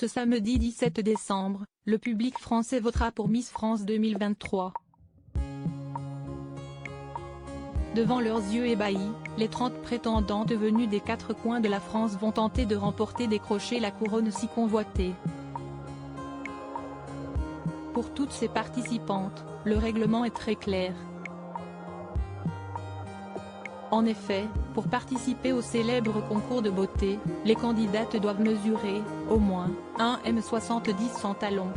Ce samedi 17 décembre, le public français votera pour Miss France 2023. Devant leurs yeux ébahis, les 30 prétendantes venues des 4 coins de la France vont tenter de remporter décrocher la couronne si convoitée. Pour toutes ces participantes, le règlement est très clair. En effet, pour participer au célèbre concours de beauté, les candidates doivent mesurer, au moins, 1,70 m sans talons.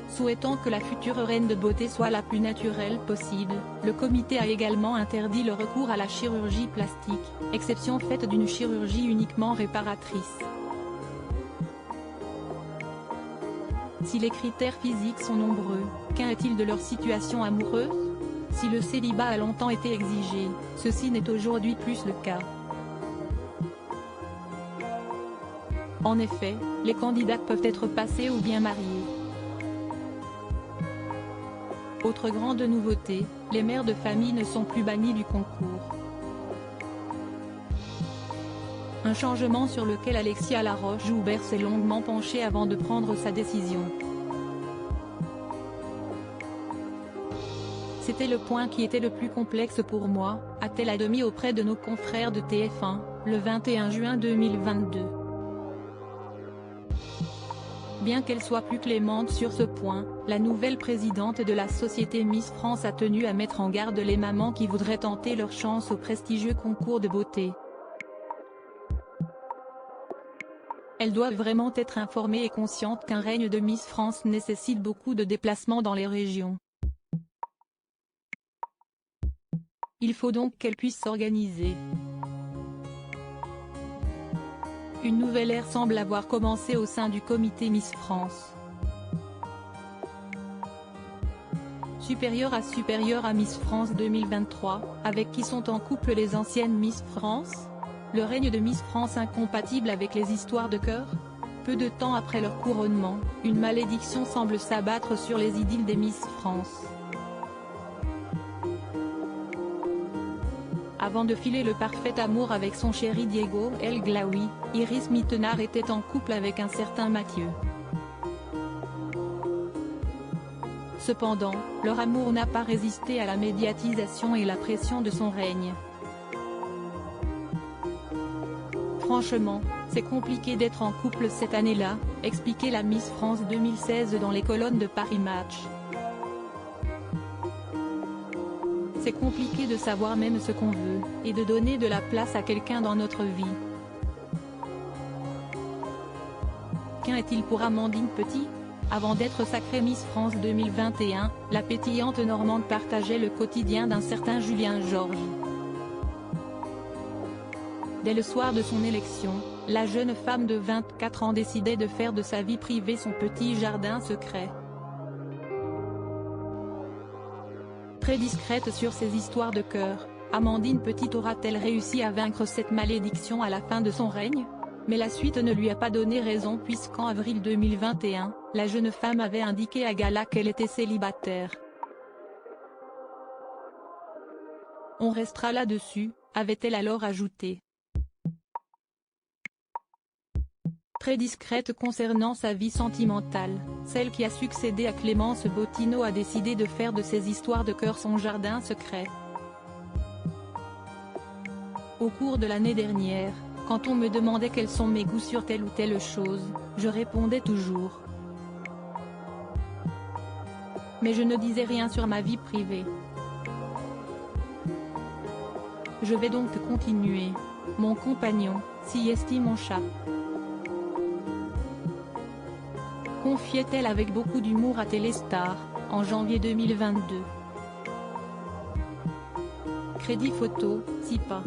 Souhaitant que la future reine de beauté soit la plus naturelle possible, le comité a également interdit le recours à la chirurgie plastique, exception faite d'une chirurgie uniquement réparatrice. Si les critères physiques sont nombreux, qu'en est-il de leur situation amoureuse ? Si le célibat a longtemps été exigé, ceci n'est aujourd'hui plus le cas. En effet, les candidates peuvent être passées ou bien mariées. Autre grande nouveauté, les mères de famille ne sont plus bannies du concours. Un changement sur lequel Alexia Laroche-Joubert s'est longuement penchée avant de prendre sa décision. C'était le point qui était le plus complexe pour moi, a-t-elle admis auprès de nos confrères de TF1, le 21 juin 2022. Bien qu'elle soit plus clémente sur ce point, la nouvelle présidente de la société Miss France a tenu à mettre en garde les mamans qui voudraient tenter leur chance au prestigieux concours de beauté. Elles doivent vraiment être informées et conscientes qu'un règne de Miss France nécessite beaucoup de déplacements dans les régions. Il faut donc qu'elles puissent s'organiser. Une nouvelle ère semble avoir commencé au sein du comité Miss France. Supérieure à Miss France 2023, avec qui sont en couple les anciennes Miss France ? Le règne de Miss France incompatible avec les histoires de cœur ? Peu de temps après leur couronnement, une malédiction semble s'abattre sur les idylles des Miss France. Avant de filer le parfait amour avec son chéri Diego El Glaoui, Iris Mittenard était en couple avec un certain Mathieu. Cependant, leur amour n'a pas résisté à la médiatisation et la pression de son règne. Franchement, c'est compliqué d'être en couple cette année-là, expliquait la Miss France 2016 dans les colonnes de Paris Match. C'est compliqué de savoir même ce qu'on veut, et de donner de la place à quelqu'un dans notre vie. Qu'en est-il pour Amandine Petit ? Avant d'être sacrée Miss France 2021, la pétillante Normande partageait le quotidien d'un certain Julien Georges. Dès le soir de son élection, la jeune femme de 24 ans décidait de faire de sa vie privée son petit jardin secret. Très discrète sur ses histoires de cœur, Amandine Petit aura-t-elle réussi à vaincre cette malédiction à la fin de son règne ? Mais la suite ne lui a pas donné raison puisqu'en avril 2021, la jeune femme avait indiqué à Gala qu'elle était célibataire. On restera là-dessus, avait-elle alors ajouté. Très discrète concernant sa vie sentimentale, celle qui a succédé à Clémence Bottineau a décidé de faire de ses histoires de cœur son jardin secret. Au cours de l'année dernière, quand on me demandait quels sont mes goûts sur telle ou telle chose, je répondais toujours. Mais je ne disais rien sur ma vie privée. Je vais donc continuer. Mon compagnon s'y estime mon chat. Confiait-elle avec beaucoup d'humour à Téléstar, en janvier 2022. Crédit photo, Sipa.